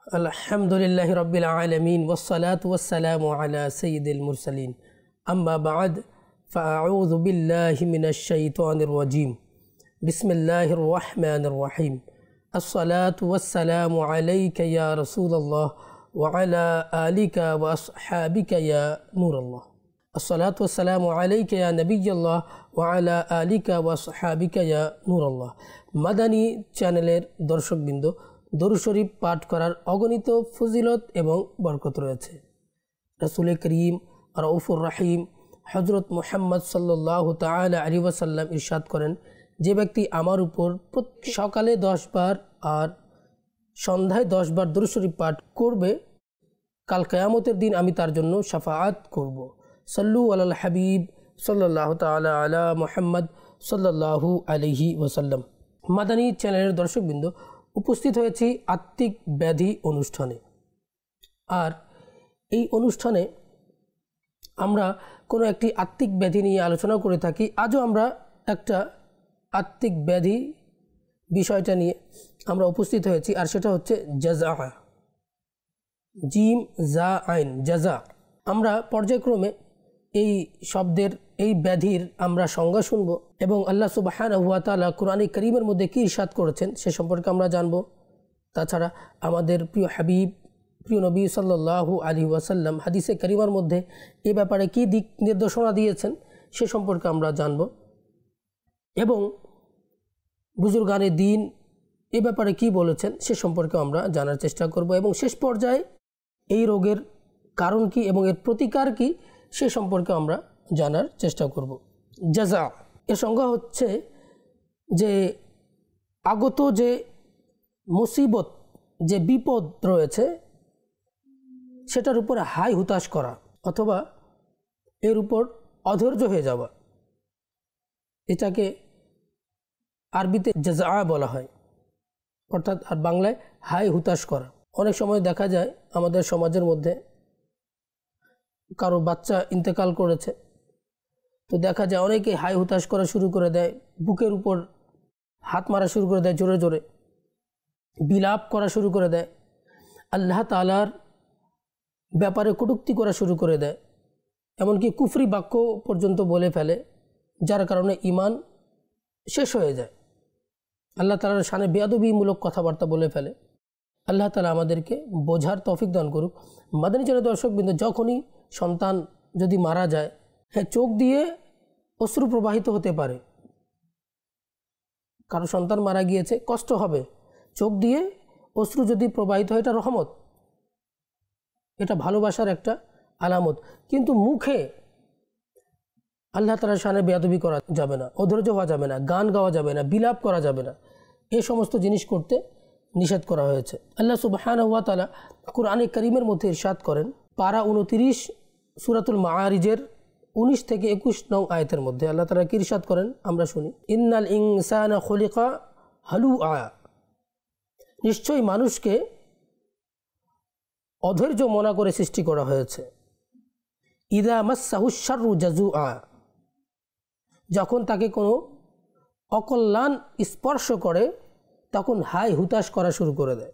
अल्हम्दुलिल्लाहि रब्बिल आलमीन वस्सलातु वस्सलामु अला सय्यिदिल मुरसलीन अम्मा बअद फ़अऊज़ु बिल्लाहि मिनश शैतानिर रजीम बिस्मिल्लाहिर रहमानिर रहीम अस्सलातु वस्सलामु अलैका या रसूलल्लाह व अला आलिका व अस्हाबिका या नूरल्लाह अस्सलातु वस्सलामु अलैका या नबिय्यल्लाह व अला आलिका व अस्हाबिका या नूरल्लाह। मादानी चैनेलेर दर्शकबृंद, दरूद शरीफ पाठ करार अगणित फजिलत एवं बरकत रयेछे। रसूल करीम रऊफुर रहीम हजरत मुहम्मद सल्लल्लाहु ताआला अलैहि वसल्लम इरशाद करें, जे व्यक्ति आमार ऊपर सकाले 10 बार और सन्ध्याय 10 बार दरूद शरीफ पाठ करबे, काल कियामतेर दिन आमी तार जन्य शाफाआत करब। सल्लु अलाल हबीब सल्लल्लाहु ताआला अला मुहम्मद सल्लल्लाहु अलैहि वसल्लम। मादानी चैनेलेर दर्शकबृंद, उपस्थित হয়েছি আত্মিক ব্যাধি অনুষ্ঠানে। আর এই অনুষ্ঠানে আমরা কোনো একটি আত্মিক ব্যাধি নিয়ে আলোচনা করে থাকি। আজও আমরা একটা আত্মিক ব্যাধি বিষয়টা নিয়ে আমরা উপস্থিত হয়েছি, আর সেটা হচ্ছে জাজা, জিম জা আইন জাজা। আমরা পর্যায়ক্রমে এই শব্দের এই ব্যাধির আমরা সংজ্ঞা শুনব এবং আল্লাহ সুবহানাহু ওয়া তাআলা কুরআনে কারীমের মধ্যে কী ইরশাদ করেছেন সে সম্পর্কে আমরা জানব। তাছাড়া আমাদের প্রিয় হাবিব প্রিয় নবী সাল্লাল্লাহু আলাইহি ওয়াসাল্লাম হাদিসে কারীমার মধ্যে এ ব্যাপারে কী দিক নির্দেশনা দিয়েছেন সে সম্পর্কে আমরা জানব এবং বুজুর্গানে দ্বীন এ ব্যাপারে কী বলেছেন সে সম্পর্কে আমরা জানার চেষ্টা করব এবং শেষ পর্যায়ে এই রোগের কারণ কী এবং এর প্রতিকার কী সে সম্পর্কে আমরা জানার চেষ্টা করব। জাজা এর সংজ্ঞা হচ্ছে যে আগত যে মুসিবত, যে বিপদ রয়েছে সেটার উপর হাই হুতাশ করা অথবা এর উপর অধৈর্য হয়ে যাওয়া, এটাকে আরবিতে জাজা বলা হয়, অর্থাৎ আর বাংলায় হাই হুতাশ করা। অনেক সময় দেখা যায় আমাদের সমাজের মধ্যে কারো বাচ্চা ইন্তেকাল করেছে, তো দেখা যায় অনেকে হাই হুতাশ করা শুরু করে দেয়, বুকের উপর হাত মারা শুরু করে দেয়, জোরে জোরে বিলাপ করা শুরু করে দেয়, আল্লাহ তাআলার ব্যাপারে কটূক্তি করা শুরু করে দেয়, এমনকি কুফরি বাক্য পর্যন্ত বলে ফেলে, যার কারণে ঈমান শেষ হয়ে যায়, আল্লাহ তাআলার শানে বেয়াদবিমূলক কথাবার্তা বলে ফেলে। আল্লাহ তাআলা আমাদেরকে বোঝার তৌফিক দান করুক। মাদানী চ্যানেলের দর্শকবৃন্দ, যখনই সন্তান যদি মারা যায়, হ্যাঁ, চোখ দিয়ে অশ্রু প্রবাহিত হতে পারে, কারো সন্তান মারা গিয়েছে কষ্ট হবে, চোখ দিয়ে অশ্রু যদি প্রবাহিত হয় এটা রহমত, এটা ভালোবাসার একটা আলামত। কিন্তু মুখে আল্লাহ তাআলার শানে বেয়াদবি করা যাবে না, অধৈর্য হওয়া যাবে না, গান গাওয়া যাবে না, বিলাপ করা যাবে না, এই সমস্ত জিনিস করতে নিষেধ করা হয়েছে। আল্লাহ সুবহানাহু ওয়া তাআলা কুরআনে কারীমের মধ্যে ইরশাদ করেন, পারা 29 সূরাতুল মাআরিজের 19 থেকে 21 নং আয়াতের মধ্যে আল্লাহ তাআলা কি ইরশাদ করেন আমরা শুনি, ইন্নাল ইনসানা খুলিকা হালুআ, নিশ্চয়ই মানুষকে অধৈর্য মনা করে সৃষ্টি করা হয়েছে। ইযা মাসসাহুশ শাররু জাজুআ, যখন তাকে কোনো অকল্যাণ স্পর্শ করে তখন হাই হুতাশ করা শুরু করে দেয়।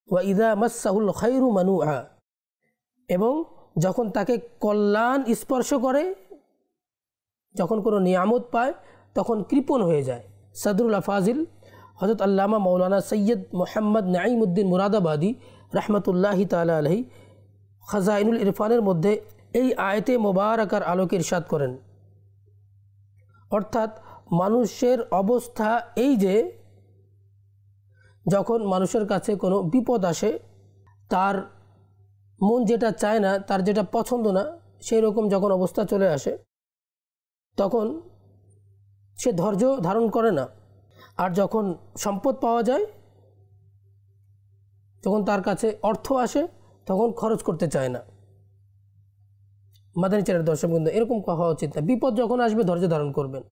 ওয়া ইযা মাসসাহুল খায়রু মানুআ, এবং যখন তাকে কল্যাণ স্পর্শ করে, যখন কোনো নিয়ামত পায় তখন কৃপণ হয়ে যায়। সদরুল আফাজিল হযরত আল্লামা মৌলানা সৈয়দ মোহাম্মদ নাঈমউদ্দিন মুরাদাবাদী রহমতুল্লাহি তাআলা আলাইহি খাজাইনুল ইরফানের মধ্যে এই আয়াতে মোবারকার আলোকে ইরশাদ করেন, অর্থাৎ মানুষের অবস্থা এই যে যখন মানুষের কাছে কোনো বিপদ আসে, তার মন যেটা চায় না, তার যেটা পছন্দ না, সেই রকম যখন অবস্থা চলে আসে তখন সে ধৈর্য ধারণ করে না। আর যখন সম্পদ পাওয়া যায়, যখন তার কাছে অর্থ আসে তখন খরচ করতে চায় না। মাদানী চ্যানেলের দর্শকবৃন্দ, এরকম হওয়া উচিত না। বিপদ যখন আসবে ধৈর্য ধারণ করবেন,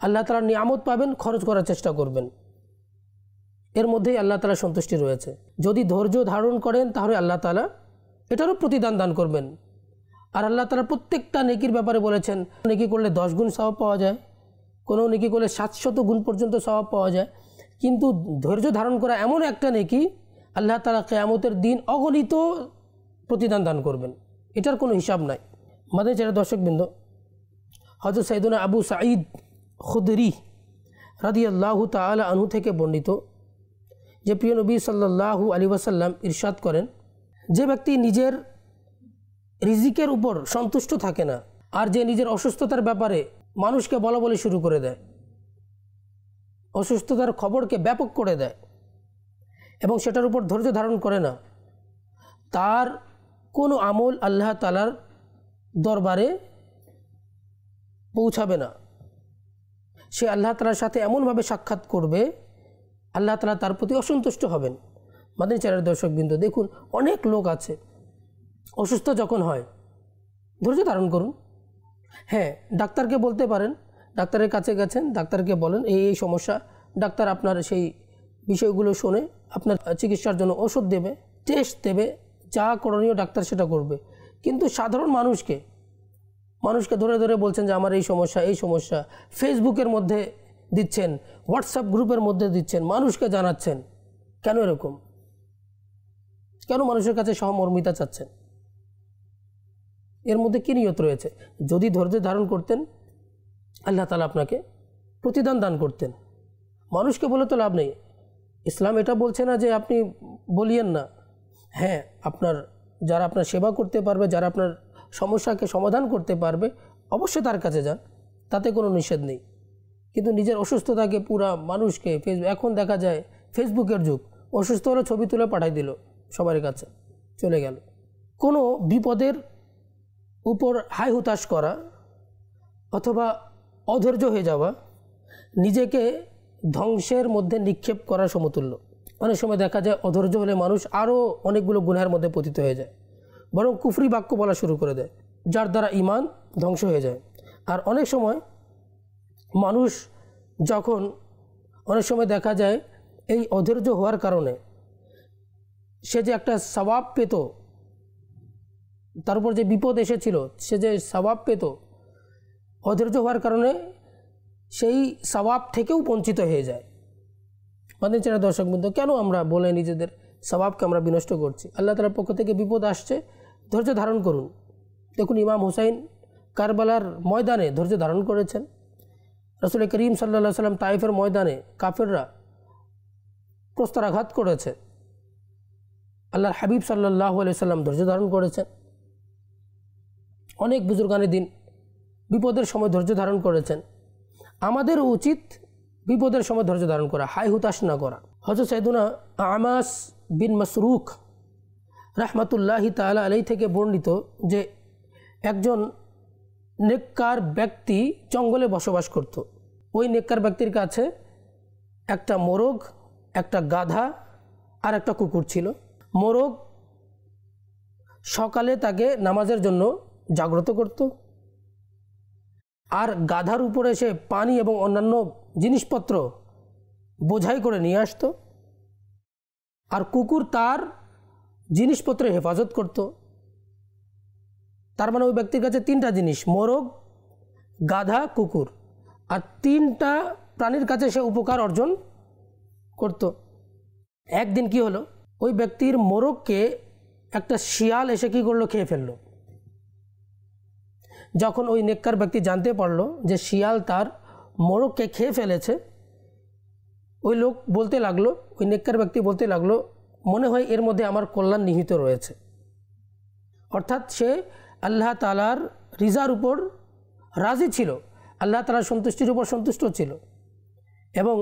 আল্লাহ তাআলার নিয়ামত পাবেন, খরচ করার চেষ্টা করবেন, এর মধ্যেই আল্লাহ তাআলার সন্তুষ্টি রয়েছে। যদি ধৈর্য ধারণ করেন তাহলে আল্লাহ তাআলা এটারও প্রতিদান দান করবেন। আর আল্লাহ তাআলা প্রত্যেকটা নেকির ব্যাপারে বলেছেন, নেকি করলে 10 গুণ সওয়াব পাওয়া যায়, কোনো নেকি করলে 700 গুণ পর্যন্ত সওয়াব পাওয়া যায়। কিন্তু ধৈর্য ধারণ করা এমন একটা নেকি আল্লাহ তাআলা কিয়ামতের দিন অগণিত প্রতিদান দান করবেন, এটার কোনো হিসাব নাই। মাদানী চ্যানেলের দর্শকবৃন্দ, হযরত সাইয়েদুনা আবু সাঈদ খুদরি রাদিয়াল্লাহু তাআলা আনহু থেকে বর্ণিত যে প্রিয় নবী সাল্লাল্লাহু আলাইহি ওয়াসাল্লাম ইরশাদ করেন, যে ব্যক্তি নিজের রিজিকের উপর সন্তুষ্ট থাকে না আর যে নিজের অসুস্থতার ব্যাপারে মানুষকে বলা বলি শুরু করে দেয়, অসুস্থতার খবরকে ব্যাপক করে দেয় এবং সেটার উপর ধৈর্য ধারণ করে না, তার কোনো আমল আল্লাহ তাআলার দরবারে পৌঁছাবে না। সে আল্লাহ তাআলার সাথে এমনভাবে সাক্ষাৎ করবে, আল্লাহ তাআলা তার প্রতি অসন্তুষ্ট হবেন। মাদানী চ্যানেলের দর্শকবৃন্দ, দেখুন অনেক লোক আছে অসুস্থ যখন হয়, ধৈর্য ধারণ করুন। হ্যাঁ, ডাক্তারকে বলতে পারেন, ডাক্তারের কাছে গেছেন, ডাক্তারকে বলেন এই সমস্যা, ডাক্তার আপনার সেই বিষয়গুলো শুনে আপনার চিকিৎসার জন্য ওষুধ দেবে, টেস্ট দেবে, যা করণীয় ডাক্তার সেটা করবে। কিন্তু সাধারণ মানুষকে ধরে ধরে বলছেন যে আমার এই সমস্যা, ফেসবুকের মধ্যে দিচ্ছেন, হোয়াটসঅ্যাপ গ্রুপের মধ্যে দিচ্ছেন, মানুষকে জানাচ্ছেন। কেন এরকম? কেন মানুষের কাছে সহমর্মিতা চাচ্ছেন? এর মধ্যে কী নিয়ত রয়েছে? যদি ধৈর্য ধারণ করতেন, আল্লাহ তাআলা আপনাকে প্রতিদান দান করতেন। মানুষকে বলে তো লাভ নেই। ইসলাম এটা বলছে না যে আপনি বলিয়েন না। হ্যাঁ, যারা আপনার সেবা করতে পারবে, যারা আপনার সমস্যাকে সমাধান করতে পারবে, অবশ্যই তার কাছে যান, তাতে কোনো নিষেধ নেই। কিন্তু নিজের অসুস্থতাকে পুরা মানুষকে এখন দেখা যায় ফেসবুকের যুগ, অসুস্থ হলে ছবি তুলে পাঠাই দিল সবার কাছে, চলে গেল। কোনো বিপদের উপর হাই হুতাশ করা অথবা অধৈর্য হয়ে যাওয়া নিজেকে ধ্বংসের মধ্যে নিক্ষেপ করার সমতুল্য। অনেক সময় দেখা যায় অধৈর্য হলে মানুষ আরও অনেকগুলো গুনাহের মধ্যে পতিত হয়ে যায়, বরং কুফরি বাক্য বলা শুরু করে দেয়, যার দ্বারা ঈমান ধ্বংস হয়ে যায়। আর অনেক সময় দেখা যায় এই অধৈর্য হওয়ার কারণে সে যে একটা সওয়াব পেত, তার উপর যে বিপদ এসেছিল সে যে সওয়াব পেত, অধৈর্য হওয়ার কারণে সেই সওয়াব থেকেও বঞ্চিত হয়ে যায়। মাদানী চ্যানেলের দর্শকবৃন্দ, কেন আমরা বলে নিজেদের সওয়াবকে আমরা বিনষ্ট করছি? আল্লাহ তাআলার পক্ষ থেকে বিপদ আসছে, ধৈর্য ধারণ করুন। দেখুন, ইমাম হুসাইন কারবালার ময়দানে ধৈর্য ধারণ করেছেন। রাসূল করিম সাল্লাল্লাহু আলাইহি ওয়াসাল্লাম তায়েফের ময়দানে কাফেররা প্রস্তরাঘাত করেছে, আল্লাহর হাবিব সাল্লাল্লাহু আলাইহি ওয়াসাল্লাম ধৈর্য ধারণ করেছেন। অনেক বুজুর্গানে দিন বিপদের সময় ধৈর্য ধারণ করেছেন। আমাদের উচিত বিপদের সময় ধৈর্য ধারণ করা, হাই হুতাশ না করা। হযরত সাইয়েদুনা আমাস বিন মাসরুক রাহমাতুল্লাহি তাআলা আলাইহি থেকে বর্ণিত যে একজন নেককার ব্যক্তি জঙ্গলে বসবাস করত। ওই নেককার ব্যক্তির কাছে একটা মোরগ, একটা গাধা আর একটা কুকুর ছিল। মোরগ সকালে তাকে নামাজের জন্য জাগ্রত করত, আর গাধার উপরে সে পানি এবং অন্যান্য জিনিসপত্র বোঝাই করে নিয়ে আসতো, আর কুকুর তার জিনিসপত্রের হেফাজত করত। তার মানে ওই ব্যক্তির কাছে তিনটা জিনিস, মোরগ, গাধা, কুকুর, আর তিনটা প্রাণীর কাছে সে উপকার অর্জন করত। একদিন কি হলো, ওই ব্যক্তির মোরগকে একটা শিয়াল এসে কি করলো, খেয়ে ফেললো। যখন ওই নেককার ব্যক্তি জানতে পারলো যে শিয়াল তার মোরগকে খেয়ে ফেলেছে, ওই নেককার ব্যক্তি বলতে লাগলো, মনে হয় এর মধ্যে আমার কল্যাণ নিহিত রয়েছে। অর্থাৎ সে আল্লাহ তাআলার রিজার উপর রাজি ছিল, আল্লাহ তাআলার সন্তুষ্টির উপর সন্তুষ্ট ছিল এবং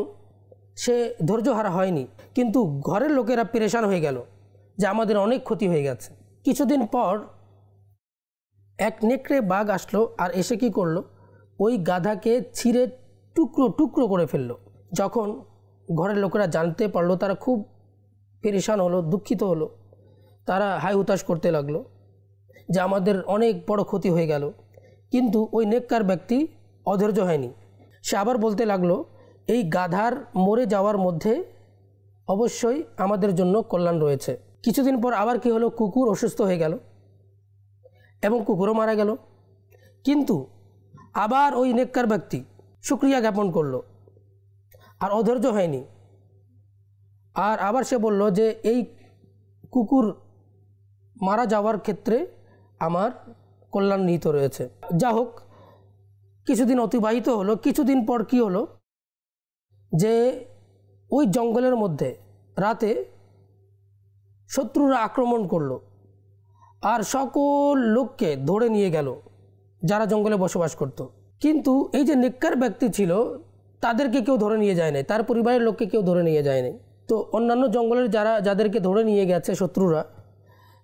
সে ধৈর্যহারা হয়নি। কিন্তু ঘরের লোকেরা পেরেশান হয়ে গেল যে আমাদের অনেক ক্ষতি হয়ে গেছে। কিছুদিন পর এক নেকড়ে বাঘ আসলো আর এসে কি করলো, ওই গাধাকে ছিঁড়ে টুকরো টুকরো করে ফেললো। যখন ঘরের লোকেরা জানতে পারলো, তারা খুব পেরেশান হলো, দুঃখিত হলো। তারা হাই হুতাশ করতে লাগলো যে আমাদের অনেক বড় ক্ষতি হয়ে গেল। কিন্তু ওই নেককার ব্যক্তি অধৈর্য হয়নি, সে আবার বলতে লাগলো, এই গাধার মরে যাওয়ার মধ্যে অবশ্যই আমাদের জন্য কল্যাণ রয়েছে। কিছুদিন পর আবার কি হলো, কুকুর অসুস্থ হয়ে গেল এবং কুকুরও মারা গেল। কিন্তু আবার ওই নেককার ব্যক্তি শুকরিয়া জ্ঞাপন করলো আর অধৈর্য হয়নি। আর আবার সে বলল যে এই কুকুর মারা যাওয়ার ক্ষেত্রে আমার কল্যাণ নিহিত রয়েছে। যা হোক, কিছুদিন অতিবাহিত হলো। কিছুদিন পর কি হলো যে ওই জঙ্গলের মধ্যে রাতে শত্রুরা আক্রমণ করলো আর সকল লোককে ধরে নিয়ে গেল যারা জঙ্গলে বসবাস করত। কিন্তু এই যে নেককার ব্যক্তি ছিল তাদেরকে কেউ ধরে নিয়ে যায় নাই, তার পরিবারের লোককে কেউ ধরে নিয়ে যায় নাই। তো অন্যান্য জঙ্গলের যাদেরকে ধরে নিয়ে গেছে শত্রুরা,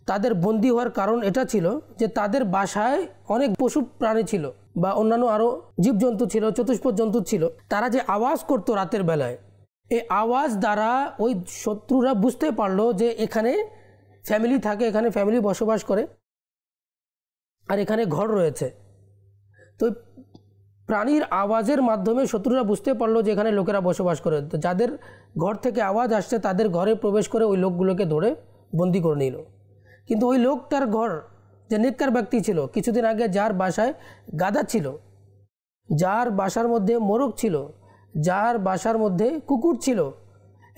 তাদের বন্দী হওয়ার কারণ এটা ছিল যে তাদের বাসায় অনেক পশু প্রাণী ছিল বা অন্যান্য আরও জীবজন্তু ছিল, চতুষ্পদ জন্তু ছিল। তারা যে আওয়াজ করতো রাতের বেলায়, এই আওয়াজ দ্বারা ওই শত্রুরা বুঝতে পারলো যে এখানে ফ্যামিলি থাকে, এখানে ফ্যামিলি বসবাস করে আর এখানে ঘর রয়েছে। তো প্রাণীর আওয়াজের মাধ্যমে শত্রুরা বুঝতে পারলো যে এখানে লোকেরা বসবাস করে। তো যাদের ঘর থেকে আওয়াজ আসছে তাদের ঘরে প্রবেশ করে ওই লোকগুলোকে ধরে বন্দি করে নিল। কিন্তু ওই লোকটার ঘর, যে নেককার ব্যক্তি ছিল, কিছুদিন আগে যার বাসায় গাধা ছিল, যার বাসার মধ্যে মোরগ ছিল, যার বাসার মধ্যে কুকুর ছিল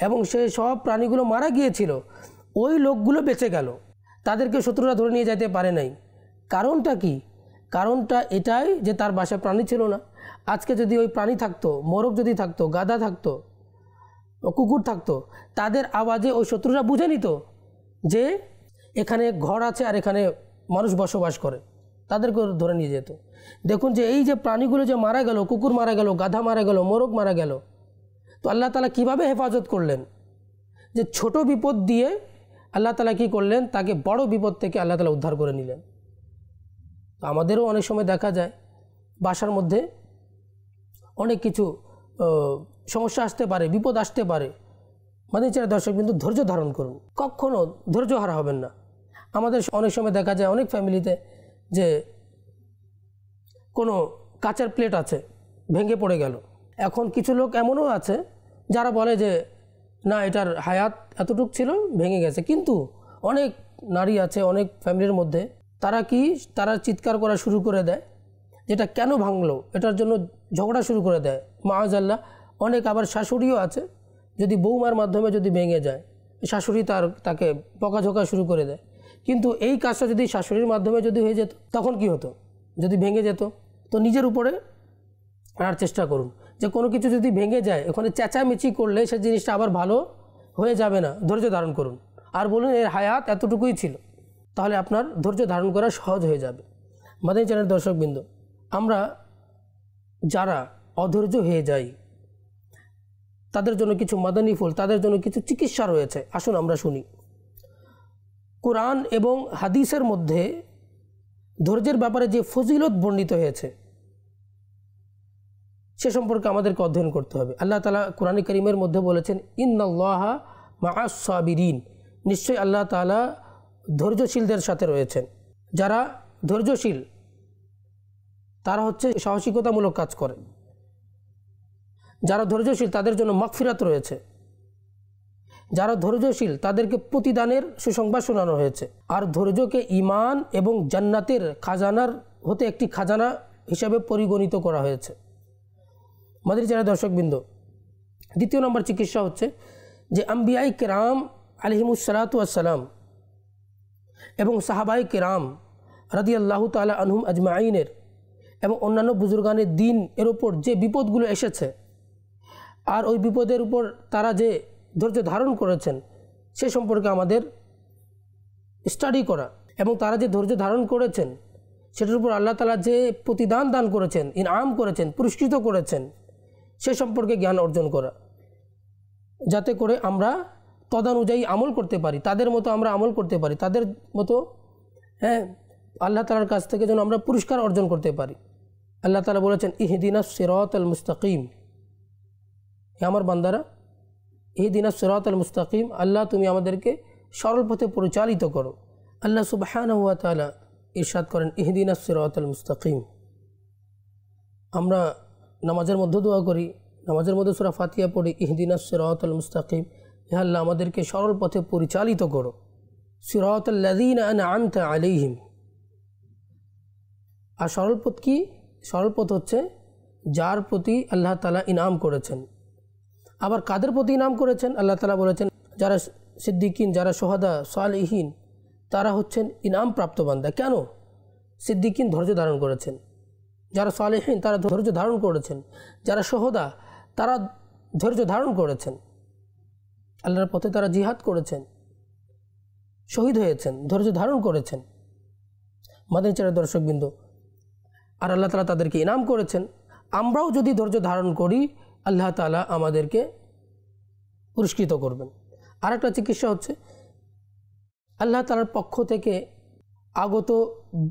এবং সে সব প্রাণীগুলো মারা গিয়েছিল, ওই লোকগুলো বেঁচে গেল। তাদেরকে শত্রুরা ধরে নিয়ে যেতে পারে নাই। কারণটা কি? কারণটা এটাই যে তার বাসায় প্রাণী ছিল না। আজকে যদি ওই প্রাণী থাকতো, মোরগ যদি থাকতো, গাধা থাকতো, কুকুর থাকতো, তাদের আওয়াজে ওই শত্রুরা বুঝে নিত যে এখানে ঘর আছে আর এখানে মানুষ বসবাস করে, তাদেরকে ধরে নিয়ে যেত। দেখুন যে এই যে প্রাণীগুলো যে মারা গেল, কুকুর মারা গেল, গাধা মারা গেল, মোরগ মারা গেল, তো আল্লাহ তাআলা কীভাবে হেফাজত করলেন? যে ছোট বিপদ দিয়ে আল্লাহ তাআলা কী করলেন? তাকে বড় বিপদ থেকে আল্লাহ তাআলা উদ্ধার করে নিলেন। তো আমাদেরও অনেক সময় দেখা যায় বাসার মধ্যে অনেক কিছু সমস্যা আসতে পারে, বিপদ আসতে পারে। মাদানী চ্যানেলের দর্শক বিন্দু, ধৈর্য ধারণ করুন, কখনও ধৈর্য হারা হবেন না। আমাদের অনেক সময় দেখা যায় অনেক ফ্যামিলিতে যে কোনো কাচের প্লেট আছে, ভেঙে পড়ে গেল। এখন কিছু লোক এমনও আছে যারা বলে যে না, এটার হায়াত এতটুক ছিল, ভেঙে গেছে। কিন্তু অনেক নারী আছে অনেক ফ্যামিলির মধ্যে, তারা চিৎকার করা শুরু করে দেয় যেটা কেন ভাঙলো, এটার জন্য ঝগড়া শুরু করে দেয় মাআযাল্লাহ। অনেক আবার শাশুড়িও আছে, যদি বৌমার মাধ্যমে যদি ভেঙে যায়, শাশুড়ি তাকে বকাঝকা শুরু করে দেয়। কিন্তু এই কাজটা যদি শাশুড়ির মাধ্যমে যদি হয়ে যেত, তখন কি হতো? যদি ভেঙে যেত, তো নিজের উপরে আনার চেষ্টা করুন যে কোনো কিছু যদি ভেঙে যায়, ওখানে চেঁচামেচি করলে সে জিনিসটা আবার ভালো হয়ে যাবে না। ধৈর্য ধারণ করুন আর বলুন এর হায়াত এতটুকুই ছিল, তাহলে আপনার ধৈর্য ধারণ করা সহজ হয়ে যাবে। মাদানী চ্যানেলের দর্শকবৃন্দ, আমরা যারা অধৈর্য হয়ে যাই তাদের জন্য কিছু মাদানী ফুল, তাদের জন্য কিছু চিকিৎসা রয়েছে। আসুন আমরা শুনি। কোরআন এবং হাদিসের মধ্যে ধৈর্যের ব্যাপারে যে ফজিলত বর্ণিত হয়েছে সে সম্পর্কে আমাদেরকে অধ্যয়ন করতে হবে। আল্লাহ তাআলা কোরআন কারীমের মধ্যে বলেছেন, ইন্নাল্লাহা মাআস সাবিরিন, নিশ্চয়ই আল্লাহ তাআলা ধৈর্যশীলদের সাথে রয়েছেন। যারা ধৈর্যশীল তারা হচ্ছে সাহসিকতামূলক কাজ করে। যারা ধৈর্যশীল তাদের জন্য মাগফিরাত রয়েছে। যারা ধৈর্যশীল তাদেরকে প্রতিদানের সুসংবাদ শোনানো হয়েছে। আর ধৈর্যকে ঈমান এবং জান্নাতের খাজানার হতে একটি খাজানা হিসাবে পরিগণিত করা হয়েছে। মাদানী চ্যানেলের দর্শকবৃন্দ, দ্বিতীয় নম্বর চিকিৎসা হচ্ছে যে আম্বিয়াই কেরাম আলাইহিমুসসালাতু ওয়াসসালাম এবং সাহাবায়ে কেরাম রাদিয়াল্লাহু তাআলা আনহুম আজমাইনের এবং অন্যান্য বুজুর্গানের দিন এর উপর যে বিপদগুলো এসেছে আর ওই বিপদের উপর তারা যে ধৈর্য ধারণ করেছেন সে সম্পর্কে আমাদের স্টাডি করা এবং তারা যে ধৈর্য ধারণ করেছেন সেটার উপর আল্লাহ তাআলা যে প্রতিদান দান করেছেন, ইনআম করেছেন, পুরস্কৃত করেছেন, সে সম্পর্কে জ্ঞান অর্জন করা, যাতে করে আমরা তদানুযায়ী আমল করতে পারি, তাদের মতো আমরা আমল করতে পারি, তাদের মতো আল্লাহ তাআলার কাছ থেকে যেন আমরা পুরস্কার অর্জন করতে পারি। আল্লাহ তাআলা বলেছেন, ইহদিনাস সিরাতাল মুস্তাকিম, হে আমার বান্দারা, ইহদিনাস সিরাতাল মুস্তাকিম, আল্লাহ তুমি আমাদেরকে সরল পথে পরিচালিত করো। আল্লাহ সুবহানাহু ওয়া তাআলা ইরশাদ করেন, ইহদিনাস সিরাতাল মুস্তাকিম। আমরা নামাজের মধ্যে দোয়া করি, নামাজের মধ্যে সূরা ফাতিহা পড়ি, ইহদিনাস সিরাতাল মুস্তাকিম, হে আল্লাহ আমাদেরকে সরল পথে পরিচালিত করো। সিরাতাল লাযীনা আনআমতা আলাইহিম। আর সরল পথ কি? সরল পথ হচ্ছে যার প্রতি আল্লাহ তাআলা ইনাম করেছেন। আবার কাদের প্রতি ইনাম করেছেন? আল্লাহ তাআলা বলেছেন, যারা সিদ্দিকিন, যারা সোহাদা, সালেহীন, তারা হচ্ছেন ইনাম প্রাপ্ত বান্দা। কেন? সিদ্দিকিন ধৈর্য ধারণ করেছেন, যারা সালেহীন তারা ধৈর্য ধারণ করেছেন, যারা সোহাদা তারা ধৈর্য ধারণ করেছেন, আল্লাহর পথে তারা জিহাদ করেছেন, শহীদ হয়েছেন, ধৈর্য ধারণ করেছেন। মাদানী চ্যানেলের দর্শকবৃন্দ, আর আল্লাহ তাআলা তাদেরকে ইনাম করেছেন। আমরাও যদি ধৈর্য ধারণ করি আল্লাহ তাআলা আমাদেরকে পুরস্কৃত করবেন। আর একটা চিকিৎসা হচ্ছে আল্লাহ তাআলার পক্ষ থেকে আগত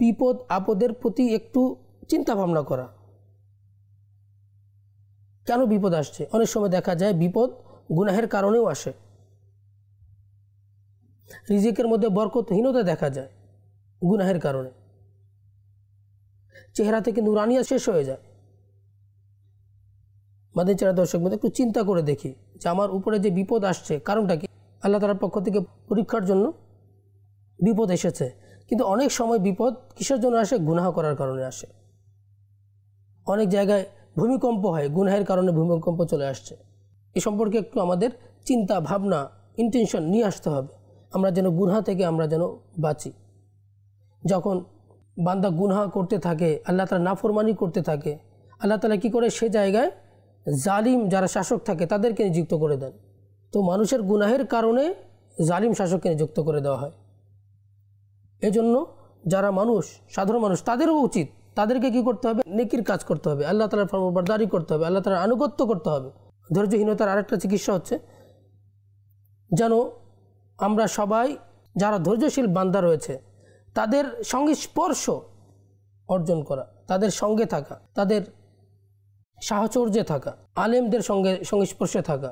বিপদ আপদের প্রতি একটু চিন্তা ভাবনা করা। কেন বিপদ আসছে? অনেক সময় দেখা যায় বিপদ গুনাহের কারণেও আসে। রিজিকের মধ্যে বরকতহীনতা দেখা যায় গুনাহের কারণে, চেহারা থেকে নুরানিয়া শেষ হয়ে যায়। মাদানী চ্যানেলের দর্শকবৃন্দ, একটু চিন্তা করে দেখি যে আমার উপরে যে বিপদ আসছে কারণটা কি? আল্লাহ তাআলার পক্ষ থেকে পরীক্ষার জন্য বিপদ এসেছে। কিন্তু অনেক সময় বিপদ কিসের জন্য আসে? গুনাহ করার কারণে আসে। অনেক জায়গায় ভূমিকম্প হয়, গুনাহের কারণে ভূমিকম্প চলে আসছে। এ সম্পর্কে একটু আমাদের চিন্তা ভাবনা, ইন্টেনশন নিয়ে আসতে হবে, আমরা যেন গুনাহ থেকে আমরা যেন বাঁচি। যখন বান্দা গুনাহ করতে থাকে, আল্লাহ তাআলা নাফরমানি করতে থাকে, আল্লাহ তাআলা কী করে? সে জায়গায় জালিম যারা শাসক থাকে তাদেরকে নিযুক্ত করে দেন। তো মানুষের গুনাহের কারণে জালিম শাসককে নিযুক্ত করে দেওয়া হয়। এজন্য যারা মানুষ, সাধারণ মানুষ, তাদেরও উচিত তাদেরকে কি করতে হবে? নেকির কাজ করতে হবে, আল্লাহ তাআলার ফরমাবরদারি করতে হবে, আল্লাহ তাআলার আনুগত্য করতে হবে। ধৈর্যহীনতার আরেকটা চিকিৎসা হচ্ছে যেন আমরা সবাই যারা ধৈর্যশীল বান্দা রয়েছে তাদের সংস্পর্শ অর্জন করা, তাদের সঙ্গে থাকা, তাদের সাহচর্যে থাকা, আলেমদের সঙ্গে সংস্পর্শে থাকা,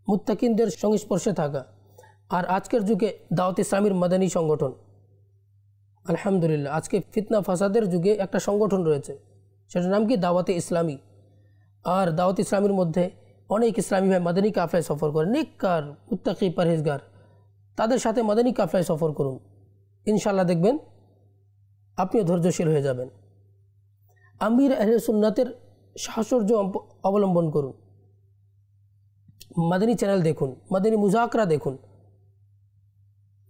মুত্তাকিনদের সংস্পর্শে থাকা। আর আজকের যুগে দাওয়াত ইসলামীর মাদানী সংগঠন, আলহামদুলিল্লাহ, আজকে ফিতনা ফাসাদের যুগে একটা সংগঠন রয়েছে, সেটার নাম কি? দাওয়াতে ইসলামী। আর দাওয়াত ইসলামীর মধ্যে অনেক ইসলামী ভাই মাদানী কাফলায় সফর করে, নেককার, মুত্তাকি, পরহেজগার, তাদের সাথে মাদানী কাফলায় সফর করুন, ইনশাআল্লাহ দেখবেন আপনিও ধৈর্যশীল হয়ে যাবেন। আমির আহলে সুন্নাতের সাহচর্য অবলম্বন করুন, মাদানী চ্যানেল দেখুন, মাদানী মুজাকরা দেখুন।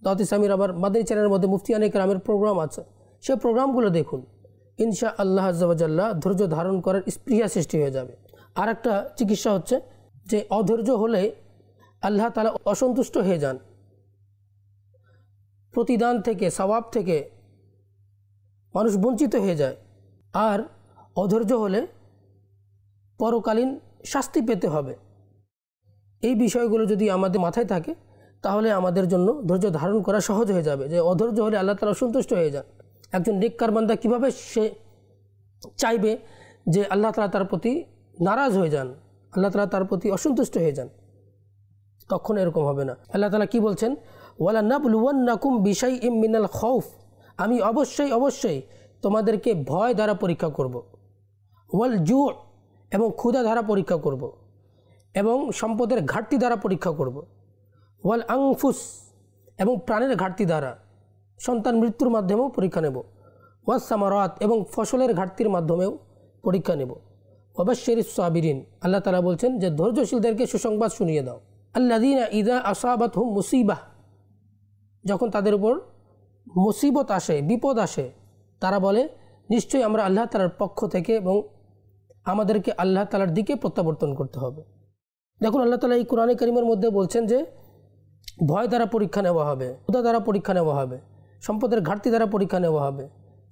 দাওয়াত ইসলামীর আবার মাদানী চ্যানেলের মধ্যে মুফতিয়ানে কেরামের প্রোগ্রাম আছে, সেই প্রোগ্রামগুলো দেখুন। ইনশাআল্লাহ আজ্জা ওয়া জাল্লা ধৈর্য ধারণ করার স্পৃহা সৃষ্টি হয়ে যাবে। আর একটা চিকিৎসা হচ্ছে যে অধৈর্য হলে আল্লাহ তাআলা অসন্তুষ্ট হয়ে যান, প্রতিদান থেকে, সওয়াব থেকে মানুষ বঞ্চিত হয়ে যায়। আর অধৈর্য হলে পরকালীন শাস্তি পেতে হবে। এই বিষয়গুলো যদি আমাদের মাথায় থাকে তাহলে আমাদের জন্য ধৈর্য ধারণ করা সহজ হয়ে যাবে। যে অধৈর্য হলে আল্লাহ তাআলা অসন্তুষ্ট হয়ে যান। একজন নেককার বান্দা কীভাবে সে চাইবে যে আল্লাহ তাআলা তার প্রতি নারাজ হয়ে যান, আল্লাহ তাআলা তার প্রতি অসন্তুষ্ট হয়ে যান? তখন এরকম হবে না। আল্লাহ তাআলা কি বলছেন? ওয়ালা নাবলুওয়ান্নাকুম বিশাইইম মিনাল খাউফ, আমি অবশ্যই তোমাদেরকে ভয় দ্বারা পরীক্ষা করব, ওয়াল জু, এবং ক্ষুধা দ্বারা পরীক্ষা করব, এবং সম্পদের ঘাটতি দ্বারা পরীক্ষা করব, ওয়াল আনফুস, এবং প্রাণের ঘাটতি দ্বারা, সন্তান মৃত্যুর মাধ্যমেও পরীক্ষা নেব, ওয়াস সামারাত, এবং ফসলের ঘাটতির মাধ্যমেও পরীক্ষা নেব, ওয়াবাশশিরিস সাবিরিন, আল্লাহ তাআলা বলছেন যে ধৈর্যশীলদেরকে সুসংবাদ শুনিয়ে দাও। আল্লাযীনা ইযা আসাবাতহুম মুসিবাহ, যখন তাদের উপর মুসিবত আসে, বিপদ আসে, তারা বলে নিশ্চয়ই আমরা আল্লাহ তাআলার পক্ষ থেকে এবং আমাদেরকে আল্লাহ তাআলার দিকে প্রত্যাবর্তন করতে হবে। দেখুন আল্লাহ তাআলা এই কোরআনে কারীমের মধ্যে বলছেন যে ভয় দ্বারা পরীক্ষা নেওয়া হবে, ক্ষুধা দ্বারা পরীক্ষা নেওয়া হবে, সম্পদের ঘাটতি দ্বারা পরীক্ষা নেওয়া হবে,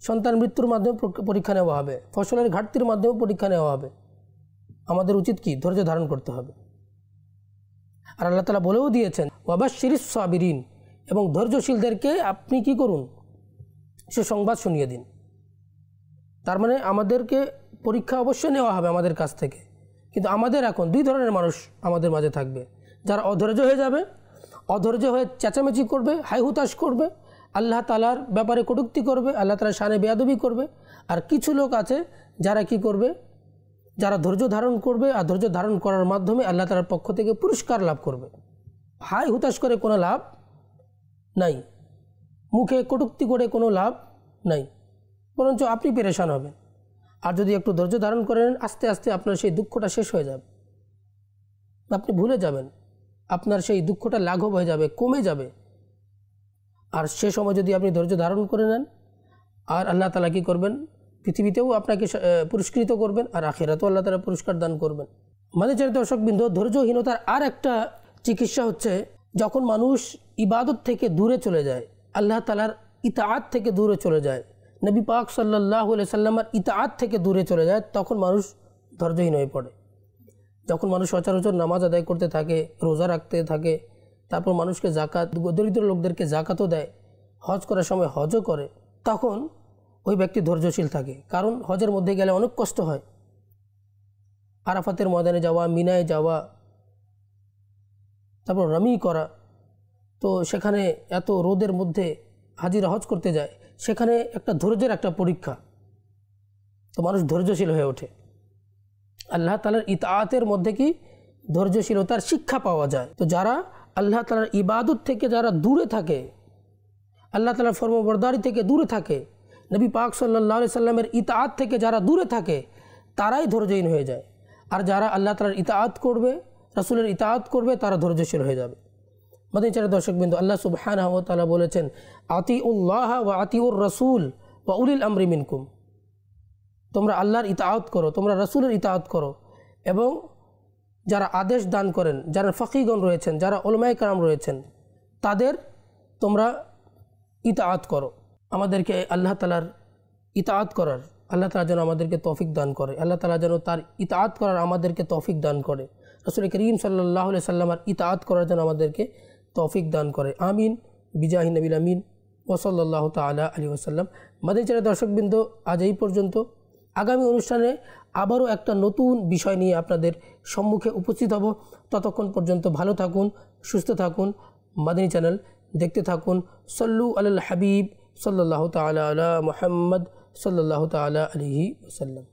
সন্তান মৃত্যুর মাধ্যমে পরীক্ষা নেওয়া হবে, ফসলের ঘাটতির মাধ্যমে পরীক্ষা নেওয়া হবে। আমাদের উচিত কি? ধৈর্য ধারণ করতে হবে। আর আল্লাহ তাআলা বলেও দিয়েছেন ওয়াবাশশিরিস সাবিরিন, এবং ধৈর্যশীলদেরকে আপনি কি করুন? সুসংবাদ শুনিয়ে দিন। তার মানে আমাদেরকে পরীক্ষা অবশ্যই নেওয়া হবে আমাদের কাছ থেকে, কিন্তু আমাদের এখন দুই ধরনের মানুষ আমাদের মাঝে থাকবে। যারা অধৈর্য হয়ে যাবে, অধৈর্য হয়ে চেঁচামেচি করবে, হাই হুতাশ করবে, আল্লাহ তাআলার ব্যাপারে কটূক্তি করবে, আল্লাহ তাআলার শানে বেয়াদবি করবে। আর কিছু লোক আছে যারা কি করবে? যারা ধৈর্য ধারণ করবে, আর ধৈর্য ধারণ করার মাধ্যমে আল্লাহ তাআলার পক্ষ থেকে পুরস্কার লাভ করবে। হাই হুতাশ করে কোনো লাভ নাই, মুখে কটূক্তি করে কোনো লাভ নাই, বরঞ্চ আপনি পেরেশান হবেন। আর যদি একটু ধৈর্য ধারণ করেন, আস্তে আস্তে আপনার সেই দুঃখটা শেষ হয়ে যাবে, আপনি ভুলে যাবেন আপনার সেই দুঃখটা লাঘব হয়ে যাবে, কমে যাবে। আর সে সময় যদি আপনি ধৈর্য ধারণ করে নেন, আর আল্লাহ তাআলা কী করবেন, পৃথিবীতেও আপনাকে পুরস্কৃত করবেন, আর আখিরাতেও আল্লাহ তাআলা পুরস্কার দান করবেন। মাননীয় দর্শকবৃন্দ, ধৈর্যহীনতার আর একটা চিকিৎসা হচ্ছে যখন মানুষ ইবাদত থেকে দূরে চলে যায়, আল্লাহ তাআলার ইতাআত থেকে দূরে চলে যায়, নবী পাক সাল্লাল্লাহু আলাইহি সাল্লামের ইতাআত থেকে দূরে চলে যায়, তখন মানুষ ধৈর্যহীন হয়ে পড়ে। যখন মানুষ সচরাচর নামাজ আদায় করতে থাকে, রোজা রাখতে থাকে, তারপর মানুষকে জাকাত, দরিদ্র লোকদেরকে জাকাতও দেয়, হজ করার সময় হজও করে, তখন ওই ব্যক্তি ধৈর্যশীল থাকে। কারণ হজের মধ্যে গেলে অনেক কষ্ট হয়। আরাফাতের ময়দানে যাওয়া, মিনায় যাওয়া, তারপর রামি করা, তো সেখানে এত রোদের মধ্যে হাজিরা হজ করতে যায়, সেখানে একটা ধৈর্যের একটা পরীক্ষা। তো মানুষ ধৈর্যশীল হয়ে ওঠে। আল্লাহ তাআলার ইতাআতের মধ্যে কি ধৈর্যশীলতার শিক্ষা পাওয়া যায়। তো যারা আল্লাহ তাআলার ইবাদত থেকে যারা দূরে থাকে, আল্লাহ তাআলার ফরমাবরদারি থেকে দূরে থাকে, নবী পাক সাল্লাল্লাহু আলাইহি সাল্লামের ইতাআত থেকে যারা দূরে থাকে, তারাই ধৈর্যহীন হয়ে যায়। আর যারা আল্লাহ তাআলার ইতাআত করবে, রাসূলের ইতাআত করবে, তারা ধৈর্যশীল হয়ে যাবে। মাদানী দর্শকবৃন্দ, আল্লাহ সুবহানাহু ওয়া তাআলা বলেছেন, আতিউল্লাহ ওয়া আতিউর রাসূল ওয়া উলিল আমরি মিনকুম। তোমরা আল্লাহর ইতাআত করো, তোমরা রাসূলের ইতাআত করো, এবং যারা আদেশ দান করেন, যারা ফকিহগণ রয়েছেন, যারা উলামায়ে কেরাম রয়েছেন, তাদের তোমরা ইতাআত করো। আমাদেরকে আল্লাহ তাআলার ইতাআত করার, আল্লাহ তাআলা যেন আমাদেরকে তৌফিক দান করে, আল্লাহ তাআলা যেন তার ইতাআত করার আমাদেরকে তৌফিক দান করে, রাসূল করিম সাল্লাল্লাহু আলাইহি সাল্লামের ইতাআত করার জন্য আমাদেরকে তৌফিক দান করে। আমিন বিজাহি নবিল আমিন ওয়া সাল্লাল্লাহু তাআলা আলাইহি ওয়াসাল্লাম। মাদানী দর্শকবৃন্দ, আজ এই পর্যন্ত। আগামী অনুষ্ঠানে আবারও একটা নতুন বিষয় নিয়ে আপনাদের সম্মুখে উপস্থিত হব। ততক্ষণ পর্যন্ত ভালো থাকুন, সুস্থ থাকুন, মাদানী চ্যানেল দেখতে থাকুন। সল্লু আলাল হাবিব সাল্লাল্লাহু তাআলা আলা মুহাম্মদ সাল্লাল্লাহু তাআলা আলাইহি ওয়াসাল্লাম।